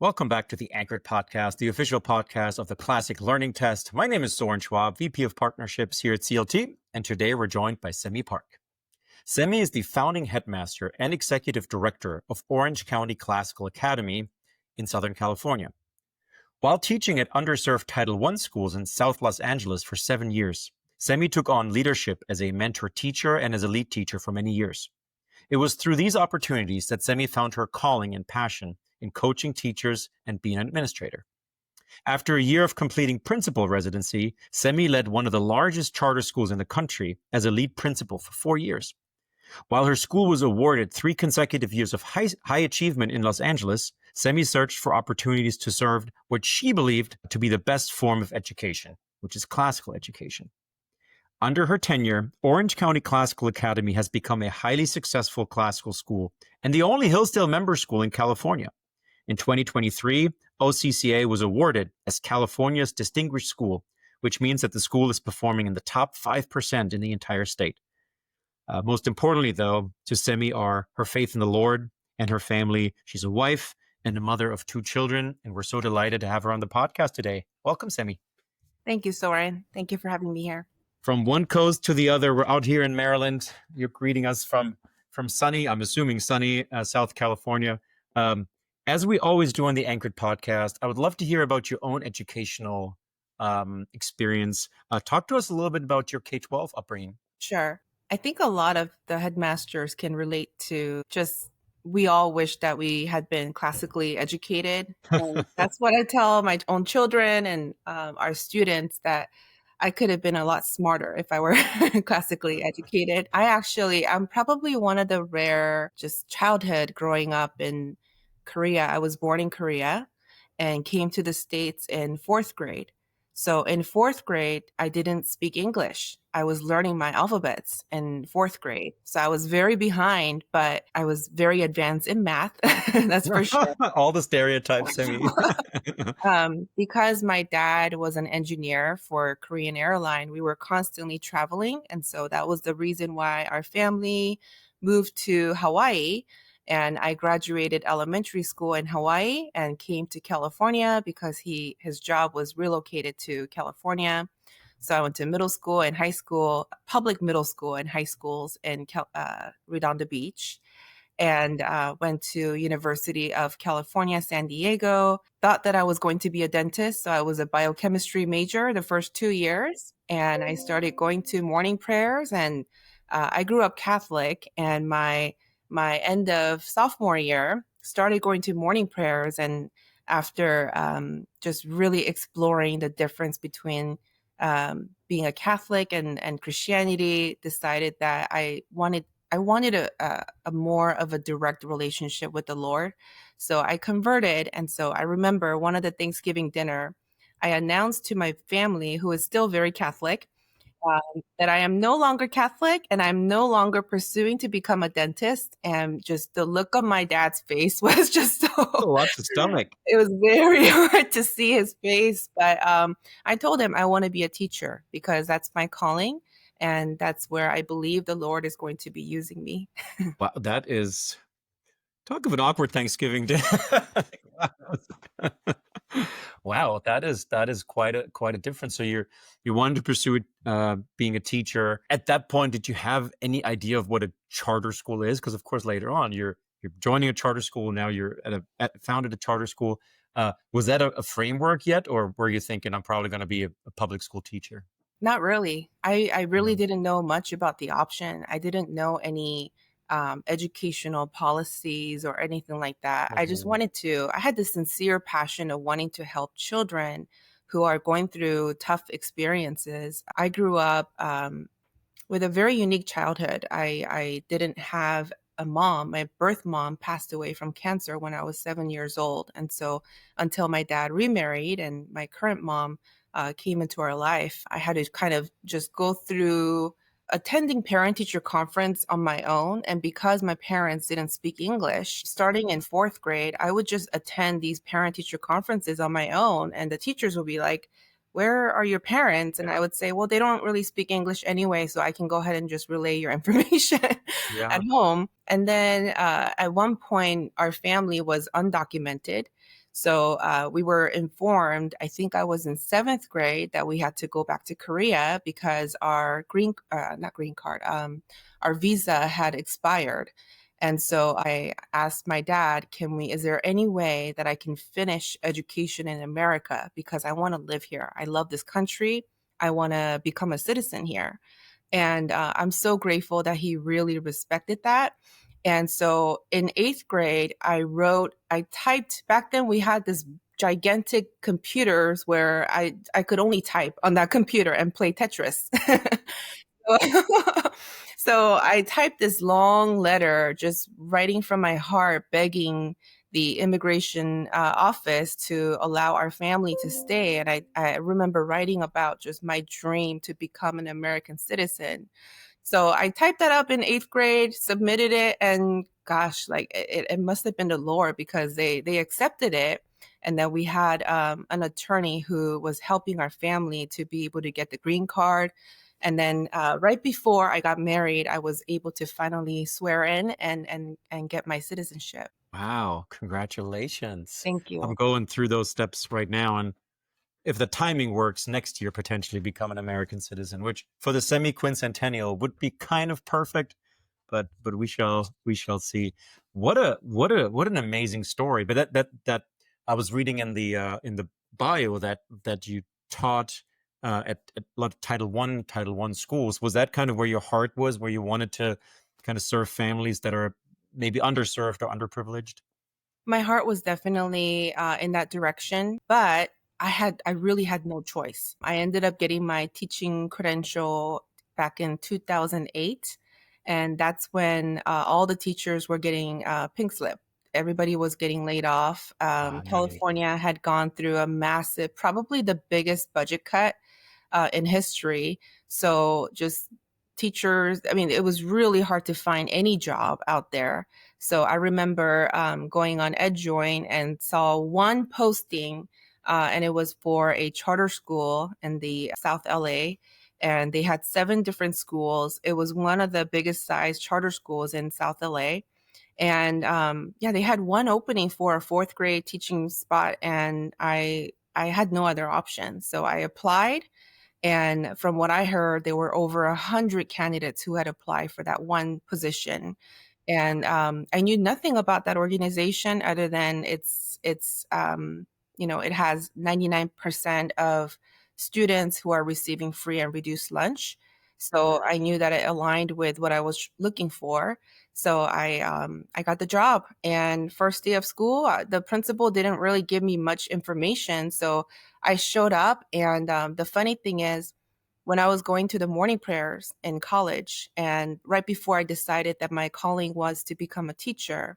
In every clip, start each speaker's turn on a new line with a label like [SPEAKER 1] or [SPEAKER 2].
[SPEAKER 1] Welcome back to the Anchored Podcast, the official podcast of the Classic Learning Test. My name is Soren Schwab, VP of Partnerships here at CLT, and today we're joined by Semi Park. Semi is the founding headmaster and executive director of Orange County Classical Academy in Southern California. While teaching at underserved Title I schools in South Los Angeles for 7 years, Semi took on leadership as a mentor teacher and as a lead teacher for many years. It was through these opportunities that Semi found her calling and passion in coaching teachers and being an administrator. After a year of completing principal residency, Semi led one of the largest charter schools in the country as a lead principal for 4 years. While her school was awarded 3 consecutive years of high achievement in Los Angeles, Semi searched for opportunities to serve what she believed to be the best form of education, which is classical education. Under her tenure, Orange County Classical Academy has become a highly successful classical school and the only Hillsdale member school in California. In 2023, OCCA was awarded as California's Distinguished School, which means that the school is performing in the top 5% in the entire state. Most importantly, though, to Semi are her faith in the Lord and her family. She's a wife and a mother of 2 children, and we're so delighted to have her on the podcast today. Welcome, Semi.
[SPEAKER 2] Thank you, Soren. Thank you for having me here.
[SPEAKER 1] From one coast to the other, we're out here in Maryland. You're greeting us from sunny, I'm assuming sunny, South California. As we always do on the Anchored Podcast, I would love to hear about your own educational experience. Talk to us a little bit about your K-12 upbringing.
[SPEAKER 2] Sure. I think a lot of the headmasters can relate to just, we all wish that we had been classically educated. And that's what I tell my own children and our students, that I could have been a lot smarter if I were classically educated. I'm probably one of the rare just childhood growing up in Korea. I was born in Korea and came to the States in 4th grade. So in 4th grade, I didn't speak English. I was learning my alphabets in 4th grade. So I was very behind, but I was very advanced in math. That's for sure.
[SPEAKER 1] All the stereotypes, Semi.
[SPEAKER 2] Because my dad was an engineer for Korean Airline, we were constantly traveling. And so that was the reason why our family moved to Hawaii. And I graduated elementary school in Hawaii and came to California because his job was relocated to California. So I went to middle school and high school, public middle school and high schools in Redondo Beach, and went to University of California, San Diego. Thought that I was going to be a dentist. So I was a biochemistry major the first 2 years. And I started going to morning prayers. And I grew up Catholic, and my end of sophomore year, started going to morning prayers. And after just really exploring the difference between being a Catholic and Christianity, decided that I wanted a more of a direct relationship with the Lord. So I converted. And so I remember one of the Thanksgiving dinner, I announced to my family, who is still very Catholic, that I am no longer Catholic and I'm no longer pursuing to become a dentist. And just the look on my dad's face was just so...
[SPEAKER 1] Lots of stomach.
[SPEAKER 2] It was very hard to see his face. But I told him I want to be a teacher because that's my calling. And that's where I believe the Lord is going to be using me.
[SPEAKER 1] Wow, that is... Talk of an awkward Thanksgiving day. Wow, that is quite a difference. So you wanted to pursue being a teacher. At that point, did you have any idea of what a charter school is? Because of course, later on, you're joining a charter school. Now you're founded a charter school. Was that a framework yet, or were you thinking I'm probably going to be a public school teacher?
[SPEAKER 2] Not really. I really didn't know much about the option. I didn't know any educational policies or anything like that. I just I had this sincere passion of wanting to help children who are going through tough experiences. I grew up with a very unique childhood. I didn't have a mom. My birth mom passed away from cancer when I was 7 years old. And so until my dad remarried and my current mom came into our life, I had to kind of just go through attending parent-teacher conference on my own. And because my parents didn't speak English, starting in 4th grade, I would just attend these parent-teacher conferences on my own. And the teachers would be like, "Where are your parents?" And I would say, "Well, they don't really speak English anyway, so I can go ahead and just relay your information at home." And then at one point, our family was undocumented. So we were informed, I think I was in seventh grade, that we had to go back to Korea because our not green card, our visa had expired. And so I asked my dad, is there any way that I can finish education in America? Because I want to live here. I love this country. I want to become a citizen here. And I'm so grateful that he really respected that. And so in eighth grade, I typed, back then we had this gigantic computers where I could only type on that computer and play Tetris. So I typed this long letter, just writing from my heart, begging the immigration office to allow our family to stay. And I remember writing about just my dream to become an American citizen. So I typed that up in eighth grade, submitted it, and gosh, like it must have been the Lord, because they accepted it. And then we had an attorney who was helping our family to be able to get the green card. And then right before I got married, I was able to finally swear in and get my citizenship.
[SPEAKER 1] Wow, congratulations.
[SPEAKER 2] Thank
[SPEAKER 1] I'm
[SPEAKER 2] you.
[SPEAKER 1] going through those steps right now. And if the timing works, next year potentially become an American citizen, which for the semi-quincentennial would be kind of perfect, but we shall see. What an amazing story. But that I was reading in the bio that you taught at a lot of Title I schools. Was that kind of where your heart was, where you wanted to kind of serve families that are maybe underserved or underprivileged?
[SPEAKER 2] My heart was definitely in that direction, but I really had no choice. I ended up getting my teaching credential back in 2008, and that's when all the teachers were getting pink slip. Everybody was getting laid off.
[SPEAKER 1] Ah, nice.
[SPEAKER 2] California had gone through a massive, probably the biggest budget cut in history. So just teachers, I mean, it was really hard to find any job out there. So I remember going on EdJoin and saw one posting, and it was for a charter school in the South LA. And they had 7 different schools. It was one of the biggest size charter schools in South LA. And yeah, they had one opening for a fourth grade teaching spot, and I had no other option. So I applied, and from what I heard, there were over 100 candidates who had applied for that one position. And I knew nothing about that organization other than it has 99% of students who are receiving free and reduced lunch. So I knew that it aligned with what I was looking for. So I got the job. And first day of school, the principal didn't really give me much information. So I showed up, and the funny thing is, when I was going to the morning prayers in college, and right before I decided that my calling was to become a teacher,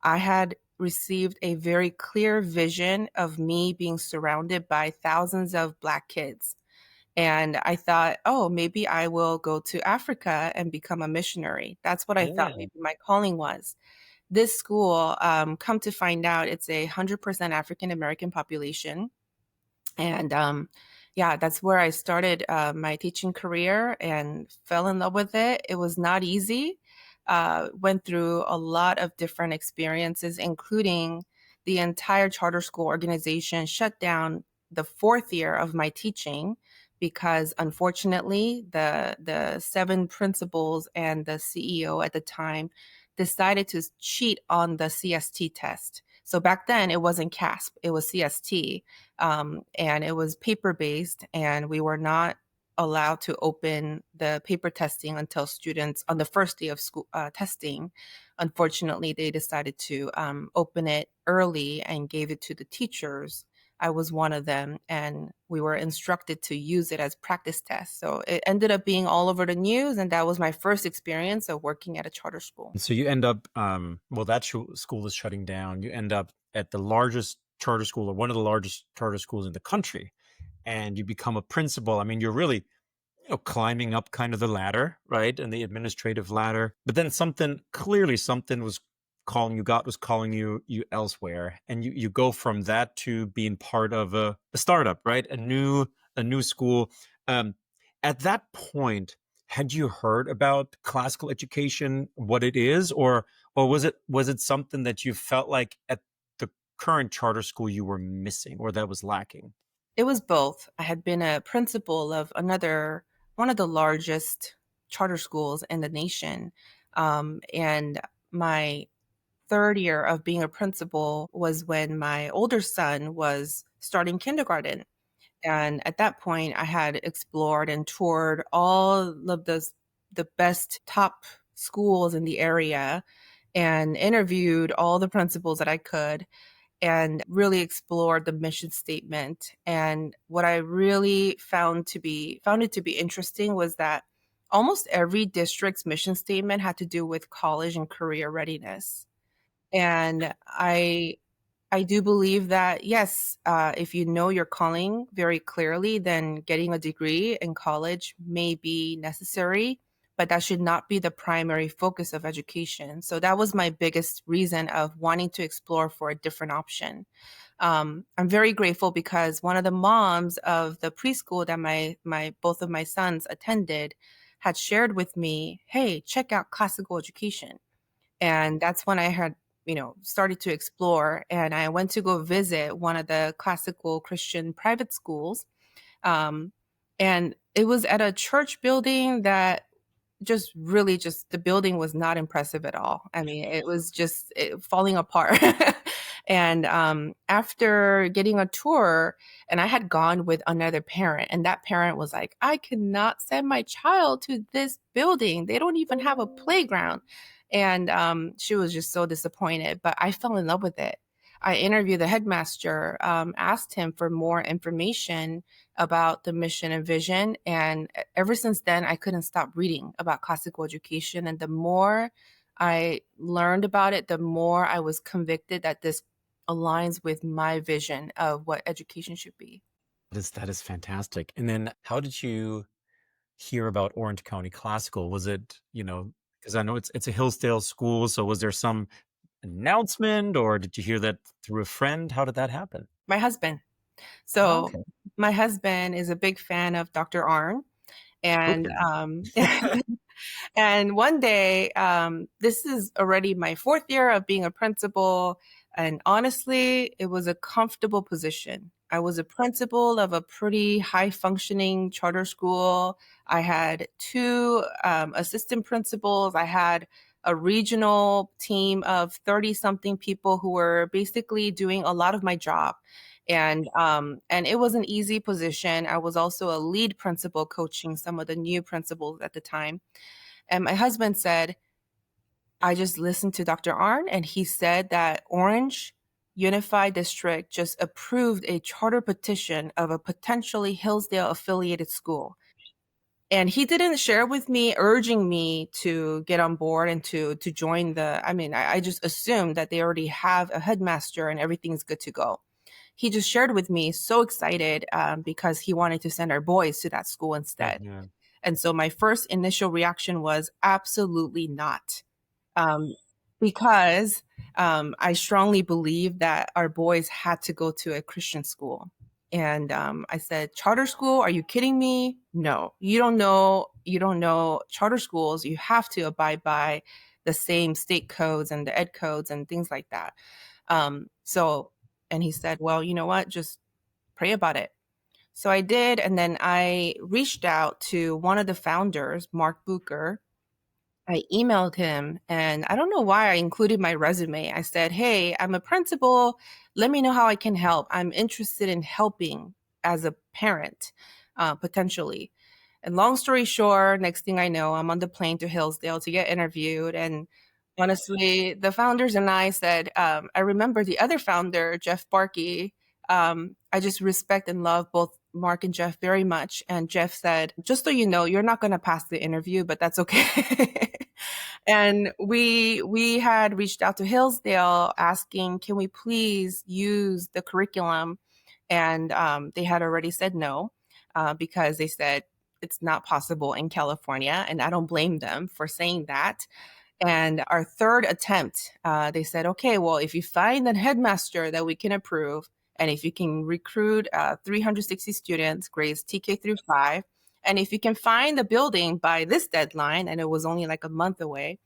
[SPEAKER 2] I had received a very clear vision of me being surrounded by thousands of Black kids. And I thought, oh, maybe I will go to Africa and become a missionary. That's what I thought
[SPEAKER 1] Yeah.
[SPEAKER 2] maybe my calling was. This school, come to find out, it's 100% African American population. And yeah, that's where I started my teaching career and fell in love with it. It was not easy. Went through a lot of different experiences, including the entire charter school organization shut down the fourth year of my teaching because unfortunately the 7 principals and the CEO at the time decided to cheat on the CST test. So back then it wasn't CASP, it was CST, and it was paper based, and we were not allowed to open the paper testing until students on the first day of school testing. Unfortunately, they decided to open it early and gave it to the teachers. I was one of them, and we were instructed to use it as practice tests. So it ended up being all over the news, and that was my first experience of working at a charter school.
[SPEAKER 1] And so you end up, well, that school is shutting down. You end up at the largest charter school, or one of the largest charter schools in the country, and you become a principal. I mean, you're really, climbing up kind of the ladder, right? And the administrative ladder. But then something was calling you, God was calling you elsewhere. And you go from that to being part of a startup, right? A new school. Um, at that point, had you heard about classical education, what it is, or was it something that you felt like at the current charter school you were missing or that was lacking?
[SPEAKER 2] It was both. I had been a principal of one of the largest charter schools in the nation. And my third year of being a principal was when my older son was starting kindergarten. And at that point, I had explored and toured all of the best top schools in the area and interviewed all the principals that I could and really explored the mission statement. And what I really found it to be interesting was that almost every district's mission statement had to do with college and career readiness. And I do believe that, yes, if you know your calling very clearly, then getting a degree in college may be necessary, but that should not be the primary focus of education. So that was my biggest reason of wanting to explore for a different option. I'm very grateful because one of the moms of the preschool that my both of my sons attended had shared with me, "Hey, check out classical education." And that's when I had, started to explore. And I went to go visit one of the classical Christian private schools. Um, and it was at a church building that just the building was not impressive at all. I mean, it was just falling apart. And after getting a tour, and I had gone with another parent, and that parent was like, "I cannot send my child to this building. They don't even have a playground." And she was just so disappointed, but I fell in love with it. I interviewed the headmaster, asked him for more information about the mission and vision. And ever since then, I couldn't stop reading about classical education. And the more I learned about it, the more I was convicted that this aligns with my vision of what education should be.
[SPEAKER 1] That is fantastic. And then how did you hear about Orange County Classical? Was it, because I know it's a Hillsdale school, so was there some announcement or did you hear that through a friend? How did that happen?
[SPEAKER 2] My husband.
[SPEAKER 1] Oh,
[SPEAKER 2] So
[SPEAKER 1] okay.
[SPEAKER 2] my husband is a big fan of Dr. Arn. And
[SPEAKER 1] Okay.
[SPEAKER 2] And one day, this is already my fourth year of being a principal. And honestly, it was a comfortable position. I was a principal of a pretty high functioning charter school. I had two assistant principals. I had a regional team of 30 something people who were basically doing a lot of my job. And it was an easy position. I was also a lead principal coaching some of the new principals at the time. And my husband said, "I just listened to Dr. Arn, and he said that Orange Unified District just approved a charter petition of a potentially Hillsdale affiliated school." And he didn't share with me, urging me to get on board and to join I just assumed that they already have a headmaster and everything's good to go. He just shared with me, so excited, because he wanted to send our boys to that school instead.
[SPEAKER 1] Yeah.
[SPEAKER 2] And so my first initial reaction was absolutely not, um, because I strongly believe that our boys had to go to a Christian school. And I said, "Charter school? Are you kidding me? No, you don't know. You don't know charter schools. You have to abide by the same state codes and the ed codes and things like that." So, and he said, "Well, you know what? Just pray about it." So I did. And then I reached out to one of the founders, Mark Bucher. I emailed him, and I don't know why I included my resume. I said, "Hey, I'm a principal. Let me know how I can help. I'm interested in helping as a parent, potentially." And long story short, next thing I know, I'm on the plane to Hillsdale to get interviewed. And honestly, the founders and I said, I remember the other founder, Jeff Barkey. I just respect and love both Mark and Jeff very much. And Jeff said, "Just so you know, you're not going to pass the interview, but that's okay." And we had reached out to Hillsdale asking, "Can we please use the curriculum?" And they had already said no, because they said it's not possible in California. And I don't blame them for saying that. And our third attempt, they said, "Okay, well, if you find a headmaster that we can approve, and if you can recruit 360 students, grades TK through 5, and if you can find the building by this deadline," and it was only like a month away,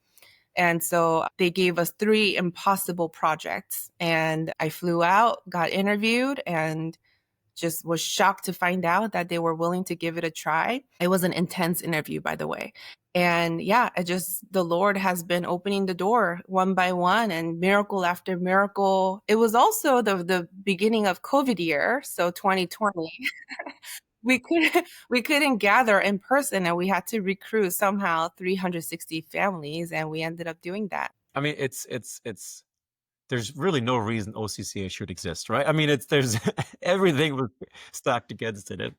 [SPEAKER 2] And so they gave us three impossible projects. And I flew out, got interviewed, and just was shocked to find out that they were willing to give it a try. It was an intense interview, by the way. And yeah, the Lord has been opening the door one by one and miracle after miracle. It was also the beginning of COVID year, so 2020. We could we couldn't gather in person, and we had to recruit somehow 360 families, and we ended up doing that.
[SPEAKER 1] I mean, it's there's really no reason OCCA should exist, right? I mean, it's there's everything was stacked against it.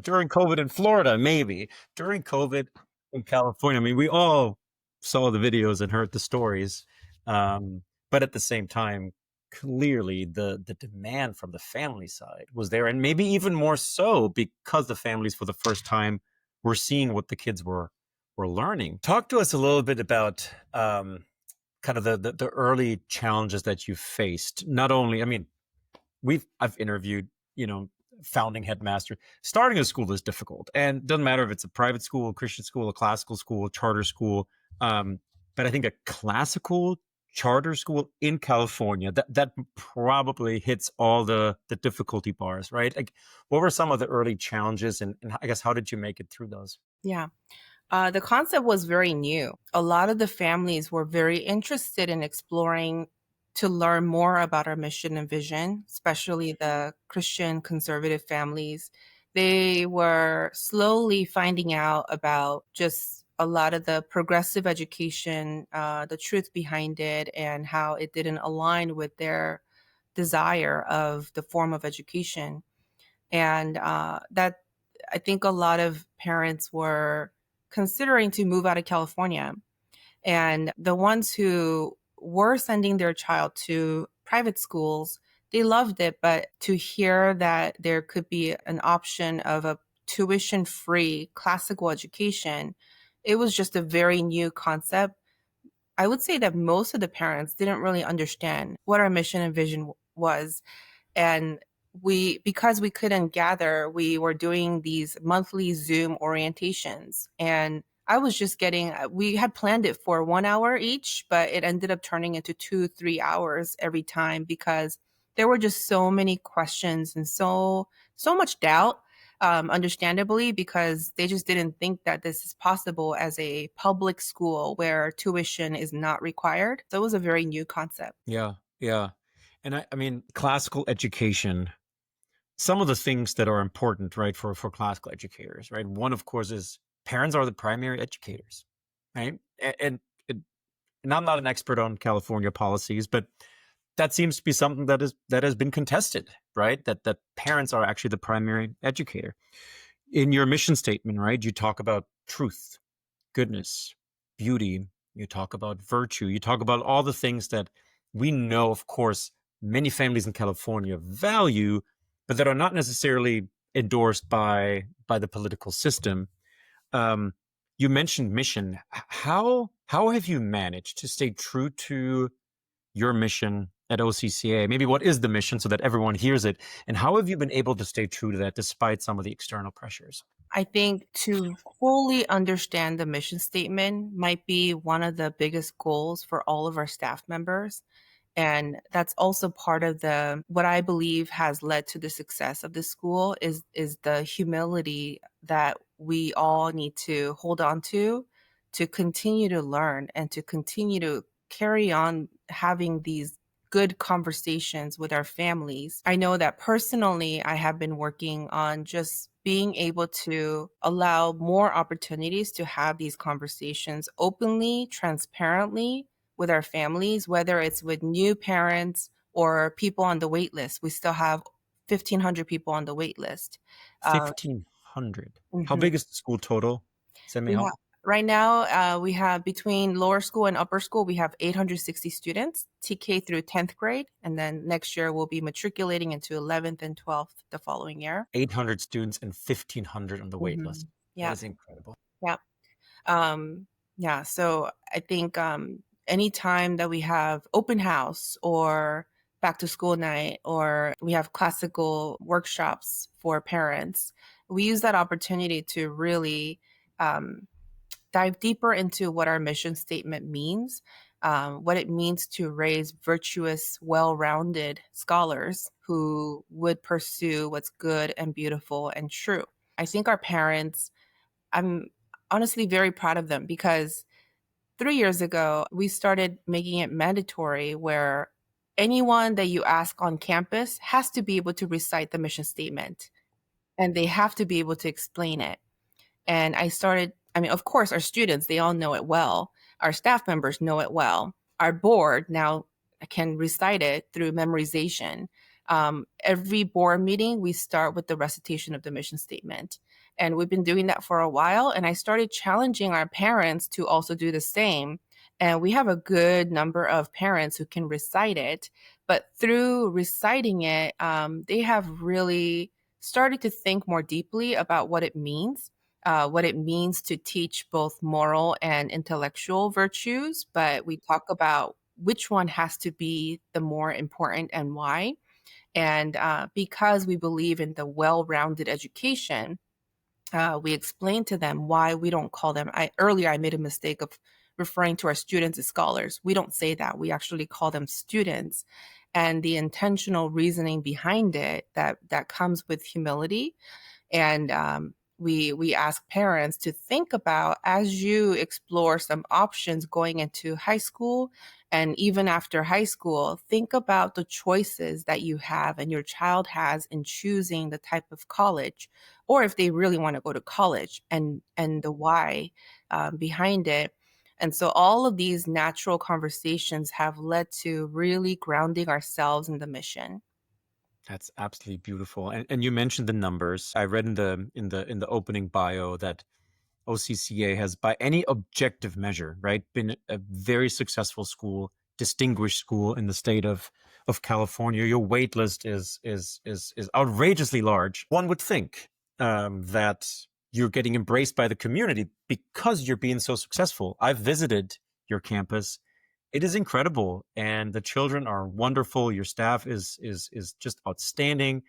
[SPEAKER 1] During COVID in Florida, maybe during COVID in California. I mean, we all saw the videos and heard the stories, but at the same time, clearly the demand from the family side was there, and maybe even more so because the families for the first time were seeing what the kids were learning. Talk to us a little bit about kind of the early challenges that you faced. Not only, I mean, I've interviewed, founding headmaster. Starting a school is difficult, and it doesn't matter if it's a private school, a Christian school, a classical school, a charter school. But I think a classical charter school in California, that probably hits all the difficulty bars, right? Like, what were some of the early challenges, and I guess how did you make it through those?
[SPEAKER 2] Yeah. The concept was very new. A lot of the families were very interested in exploring to learn more about our mission and vision, especially the Christian conservative families. They were slowly finding out about just a lot of the progressive education, the truth behind it, and how it didn't align with their desire of the form of education. And that I think a lot of parents were considering to move out of California. And the ones who were sending their child to private schools, they loved it. But to hear that there could be an option of a tuition free classical education, it was just a very new concept. I would say that most of the parents didn't really understand what our mission and vision was. And because we couldn't gather, we were doing these monthly Zoom orientations. And I was just we had planned it for 1 hour each, but it ended up turning into 2, 3 hours every time because there were just so many questions and so much doubt, understandably, because they just didn't think that this is possible as a public school where tuition is not required. So it was a very new concept.
[SPEAKER 1] Yeah, yeah. And I mean, classical education, some of the things that are important, right, for classical educators, right? One, of course, is parents are the primary educators, right? And I'm not an expert on California policies, but that seems to be something that has been contested, right? That parents are actually the primary educator. In your mission statement, right, you talk about truth, goodness, beauty. You talk about virtue. You talk about all the things that we know, of course, many families in California value, but that are not necessarily endorsed by the political system. You mentioned mission. How have you managed to stay true to your mission at OCCA? Maybe what is the mission so that everyone hears it, and how have you been able to stay true to that despite some of the external pressures?
[SPEAKER 2] I think to fully understand the mission statement might be one of the biggest goals for all of our staff members. And that's also part of what I believe has led to the success of the school is the humility that we all need to hold on to continue to learn and to continue to carry on having these good conversations with our families. I know that personally, I have been working on just being able to allow more opportunities to have these conversations openly, transparently with our families, whether it's with new parents or people on the wait list. We still have 1,500 people on the wait list. Uh,
[SPEAKER 1] 1,500. How
[SPEAKER 2] mhm.
[SPEAKER 1] big is the school total? Send me
[SPEAKER 2] We have
[SPEAKER 1] help.
[SPEAKER 2] right now, we have between lower school and upper school, we have 860 students, TK through 10th grade. And then next year we'll be matriculating into 11th and 12th the following year.
[SPEAKER 1] 800 students and 1,500 on the wait list.
[SPEAKER 2] Mhm.
[SPEAKER 1] That
[SPEAKER 2] Yeah.
[SPEAKER 1] is incredible.
[SPEAKER 2] Yeah. Um, yeah, so I think anytime that we have open house or back to school night or we have classical workshops for parents, we use that opportunity to really um, dive deeper into what our mission statement means what it means to raise virtuous, well-rounded scholars who would pursue what's good and beautiful and true. I think our parents, I'm honestly very proud of them because 3 years ago, we started making it mandatory where anyone that you ask on campus has to be able to recite the mission statement and they have to be able to explain it. And I mean, of course, our students, they all know it well. Our staff members know it well. Our board now can recite it through memorization. Every board meeting, we start with the recitation of the mission statement. And we've been doing that for a while. And I started challenging our parents to also do the same. And we have a good number of parents who can recite it. But through reciting it, they have really started to think more deeply about what it means to teach both moral and intellectual virtues, but we talk about which one has to be the more important and why. And because we believe in the well-rounded education, we explain to them why we don't call them. Earlier, I made a mistake of referring to our students as scholars. We don't say that. We actually call them students. And the intentional reasoning behind it that comes with humility and we ask parents to think about as you explore some options going into high school and even after high school, think about the choices that you have and your child has in choosing the type of college, or if they really want to go to college and the why behind it. And so all of these natural conversations have led to really grounding ourselves in the mission.
[SPEAKER 1] That's absolutely beautiful. And you mentioned the numbers. I read in the opening bio that OCCA has, by any objective measure, right, been a very successful school, distinguished school in the state of California. Your wait list is outrageously large. One would think that you're getting embraced by the community because you're being so successful. I've visited your campus. It is incredible, and the children are wonderful. Your staff is just outstanding.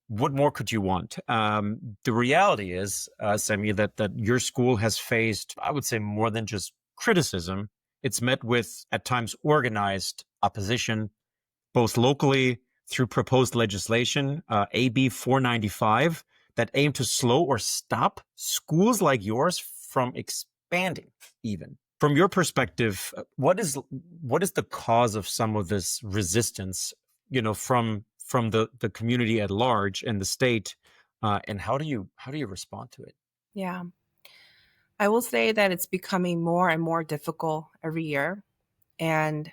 [SPEAKER 1] What more could you want? The reality is, Semi, that your school has faced, I would say, more than just criticism. It's met with, at times, organized opposition, both locally through proposed legislation, AB 495, that aim to slow or stop schools like yours from expanding, even. From your perspective, what is the cause of some of this resistance, from the community at large and the state, and how do you respond to it?
[SPEAKER 2] Yeah. I will say that it's becoming more and more difficult every year. And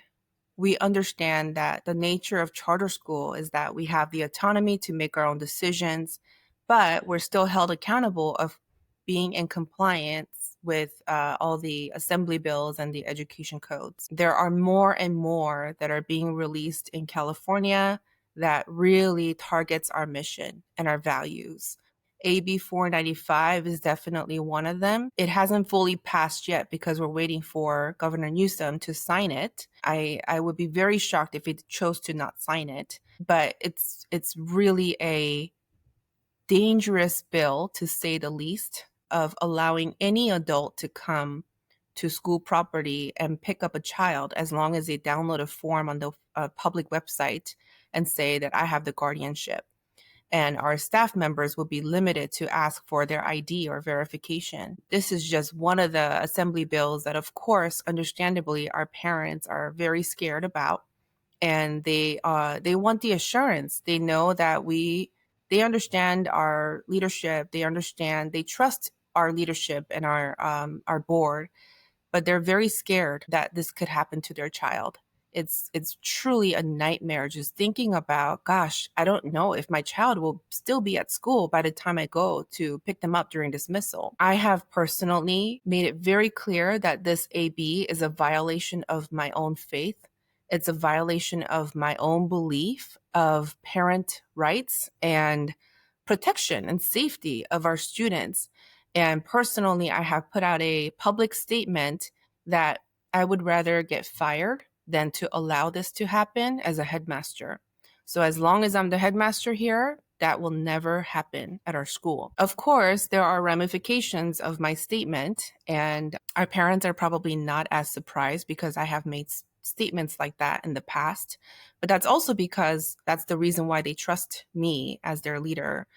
[SPEAKER 2] we understand that the nature of charter school is that we have the autonomy to make our own decisions, but we're still held accountable of being in compliance with all the assembly bills and the education codes. There are more and more that are being released in California that really targets our mission and our values. AB 495 is definitely one of them. It hasn't fully passed yet because we're waiting for Governor Newsom to sign it. I would be very shocked if he chose to not sign it, but it's really a dangerous bill, to say the least, of allowing any adult to come to school property and pick up a child as long as they download a form on the public website and say that I have the guardianship. And our staff members will be limited to ask for their ID or verification. This is just one of the assembly bills that, of course, understandably, our parents are very scared about, and they want the assurance. They know that they understand our leadership. They trust our leadership and our board, but they're very scared that this could happen to their child. It's truly a nightmare just thinking about, gosh, I don't know if my child will still be at school by the time I go to pick them up during dismissal. I have personally made it very clear that this AB is a violation of my own faith. It's a violation of my own belief of parent rights and protection and safety of our students. And personally, I have put out a public statement that I would rather get fired than to allow this to happen as a headmaster. So as long as I'm the headmaster here, That will never happen at our school. Of course, there are ramifications of my statement, and our parents are probably not as surprised because I have made statements like that in the past. But that's also because that's the reason why they trust me as their leader.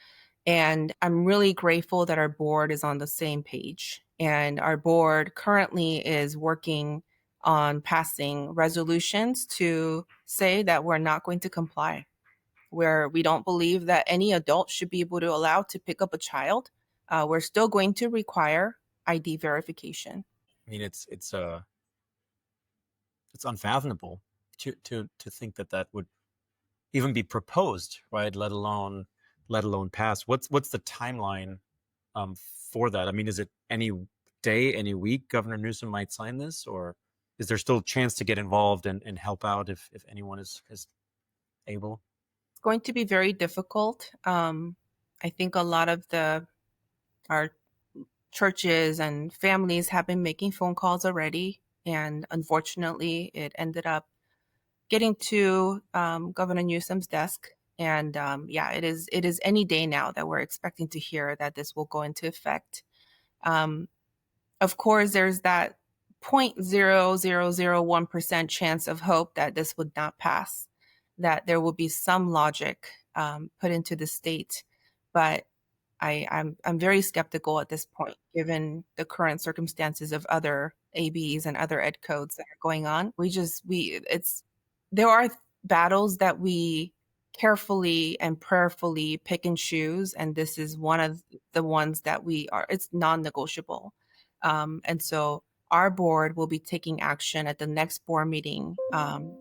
[SPEAKER 2] And I'm really grateful that our board is on the same page. And our board currently is working on passing resolutions to say that we're not going to comply, where we don't believe that any adult should be able to allow to pick up a child. We're still going to require ID verification.
[SPEAKER 1] I mean, it's unfathomable to think that that would even be proposed, right? Let alone pass. What's the timeline for that? I mean, is it any day, any week Governor Newsom might sign this, or is there still a chance to get involved and help out if anyone is able?
[SPEAKER 2] It's going to be very difficult. I think a lot of our churches and families have been making phone calls already, and unfortunately, it ended up getting to Governor Newsom's desk. And yeah, it is any day now that we're expecting to hear that this will go into effect. Um, of course, there's that 0.0001% chance of hope that this would not pass, that there will be some logic put into the state. But I'm very skeptical at this point, given the current circumstances of other ABs and other ed codes that are going on. There are battles that we carefully and prayerfully pick and choose, and this is one of the ones that it's non-negotiable. And so our board will be taking action at the next board meeting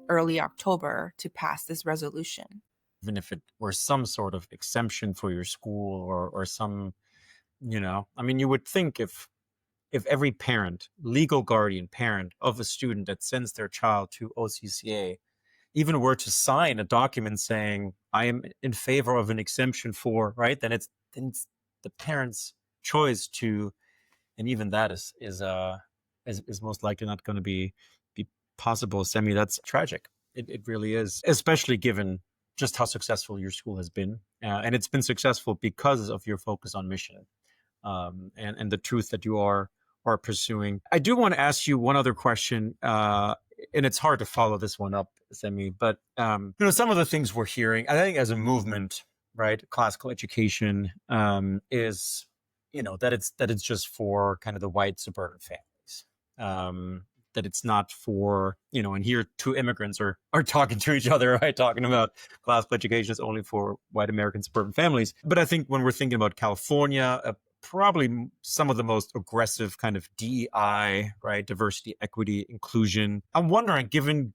[SPEAKER 2] early October to pass this resolution.
[SPEAKER 1] Even if it were some sort of exemption for your school or some, I mean, you would think if every parent, legal guardian parent of a student that sends their child to OCCA even were to sign a document saying I am in favor of an exemption for, right, then it's the parent's choice to, and even that is most likely not going to be possible. Semi, that's tragic. It really is, especially given just how successful your school has been, and it's been successful because of your focus on mission, and the truth that you are pursuing. I do want to ask you one other question, and it's hard to follow this one up, Semi, but some of the things we're hearing, I think, as a movement, right? Classical education is, that it's just for kind of the white suburban families. That it's not for, and here two immigrants are talking to each other, right? Talking about classical education is only for white American suburban families. But I think when we're thinking about California, probably some of the most aggressive kind of DEI, right? Diversity, equity, inclusion. I'm wondering, given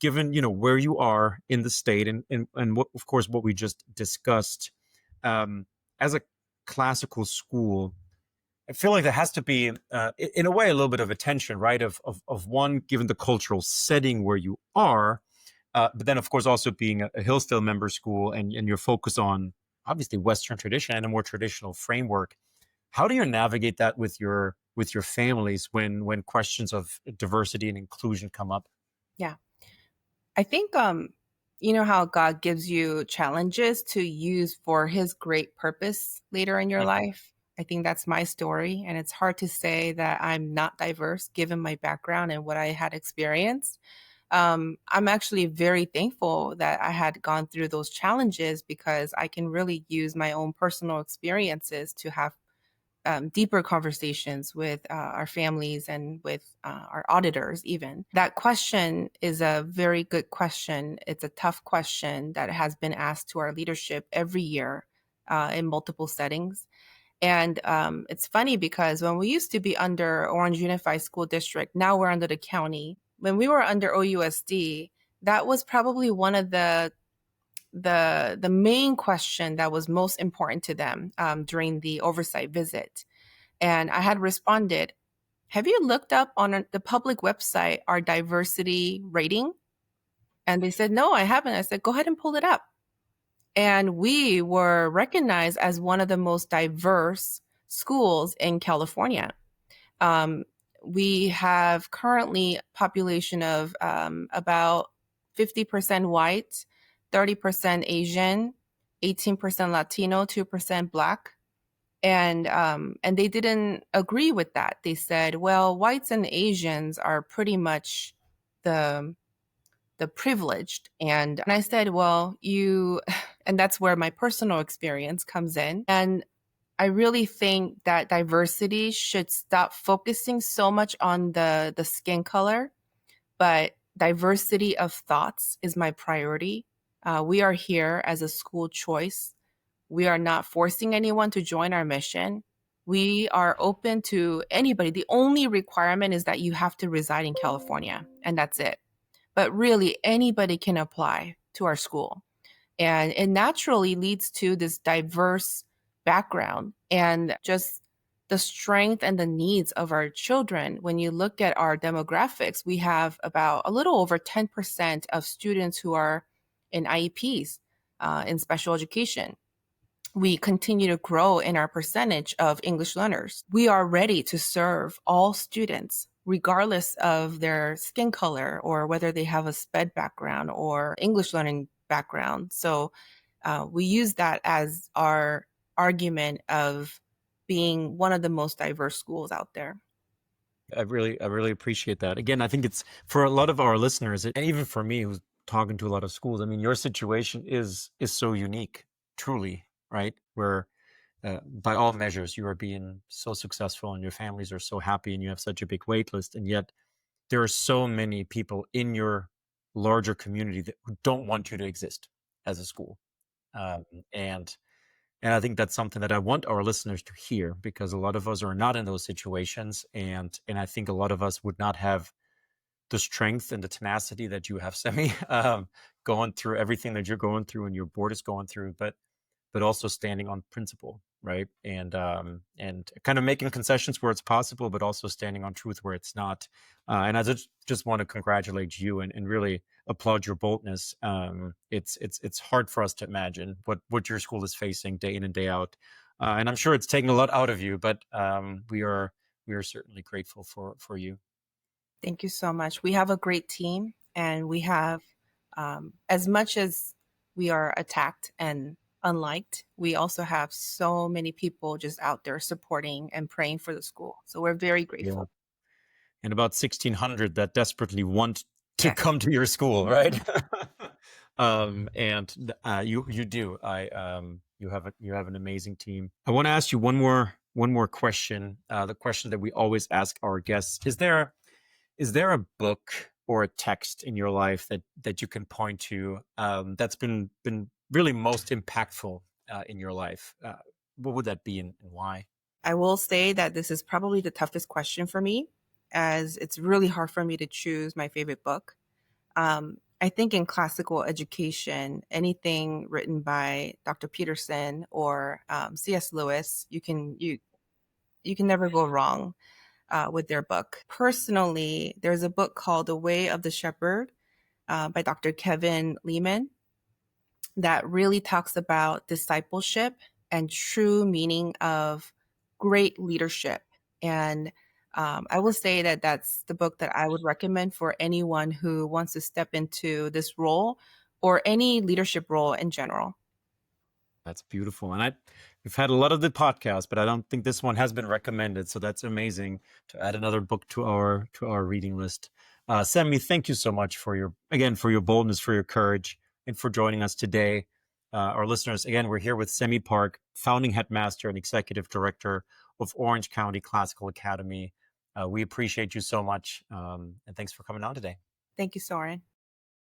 [SPEAKER 1] where you are in the state and what, of course, what we just discussed, as a classical school, I feel like there has to be, in a way, a little bit of a tension, right? Of one, given the cultural setting where you are, but then, of course, also being a Hillsdale member school and your focus on, obviously, Western tradition and a more traditional framework. How do you navigate that with your families when questions of diversity and inclusion come up?
[SPEAKER 2] Yeah. I think you know how God gives you challenges to use for his great purpose later in your life. I think that's my story, and it's hard to say that I'm not diverse given my background and what I had experienced. I'm actually very thankful that I had gone through those challenges because I can really use my own personal experiences to have deeper conversations with our families and with our auditors even. That question is a very good question. It's a tough question that has been asked to our leadership every year in multiple settings. And it's funny because when we used to be under Orange Unified School District, now we're under the county. When we were under OUSD, that was probably one of the main question that was most important to them during the oversight visit. And I had responded, have you looked up on the public website our diversity rating? And they said, no, I haven't. I said, go ahead and pull it up. And we were recognized as one of the most diverse schools in California. We have currently a population of about 50% white, 30% Asian, 18% Latino, 2% Black. And they didn't agree with that. They said, well, whites and Asians are pretty much the privileged. And I said, well, and that's where my personal experience comes in. And I really think that diversity should stop focusing so much on the skin color, but diversity of thoughts is my priority. We are here as a school choice. We are not forcing anyone to join our mission. We are open to anybody. The only requirement is that you have to reside in California, and that's it. But really, anybody can apply to our school. And it naturally leads to this diverse background and just the strength and the needs of our children. When you look at our demographics, we have about a little over 10% of students who are in IEPs, in special education. We continue to grow in our percentage of English learners. We are ready to serve all students, regardless of their skin color or whether they have a SPED background or English learning background. So we use that as our argument of being one of the most diverse schools out there.
[SPEAKER 1] I really appreciate that. Again, I think it's for a lot of our listeners, and even for me, who's talking to a lot of schools. I mean, your situation is so unique, truly, right? Where by all measures, you are being so successful, and your families are so happy, and you have such a big wait list, and yet there are so many people in your larger community that who don't want you to exist as a school, um, and and I think that's something that I want our listeners to hear, because a lot of us are not in those situations. And I think a lot of us would not have the strength and the tenacity that you have, Semi, going through everything that you're going through and your board is going through, but also standing on principle, right? And kind of making concessions where it's possible, but also standing on truth where it's not. And I just want to congratulate you and really applaud your boldness. It's hard for us to imagine what your school is facing day in and day out, and I'm sure it's taken a lot out of you. But we are certainly grateful for you.
[SPEAKER 2] Thank you so much. We have a great team, and we have, as much as we are attacked and unliked, we also have so many people just out there supporting and praying for the school. So we're very
[SPEAKER 1] Yeah.
[SPEAKER 2] grateful.
[SPEAKER 1] And about 1,600 that desperately want to
[SPEAKER 2] Yes.
[SPEAKER 1] come to your school, right? And you do. You have an amazing team. I want to ask you one more question. The question that we always ask our guests: is there a book or a text in your life that you can point to, that's been really most impactful in your life? What would that be, and why?
[SPEAKER 2] I will say that this is probably the toughest question for me, as it's really hard for me to choose my favorite book. I think in classical education, anything written by Dr. Peterson or C.S. Lewis, you can never go wrong with their book. Personally, there's a book called The Way of the Shepherd by Dr. Kevin Leman that really talks about discipleship and true meaning of great leadership. And I will say that that's the book that I would recommend for anyone who wants to step into this role or any leadership role in general.
[SPEAKER 1] That's beautiful. And we've had a lot of the podcasts, but I don't think this one has been recommended. So that's amazing to add another book to our reading list. Sammy, thank you so much for your boldness, for your courage, and for joining us today. Our listeners, again, we're here with Semi Park, founding headmaster and executive director of Orange County Classical Academy. We appreciate you so much. And thanks for coming on today.
[SPEAKER 2] Thank you, Soren.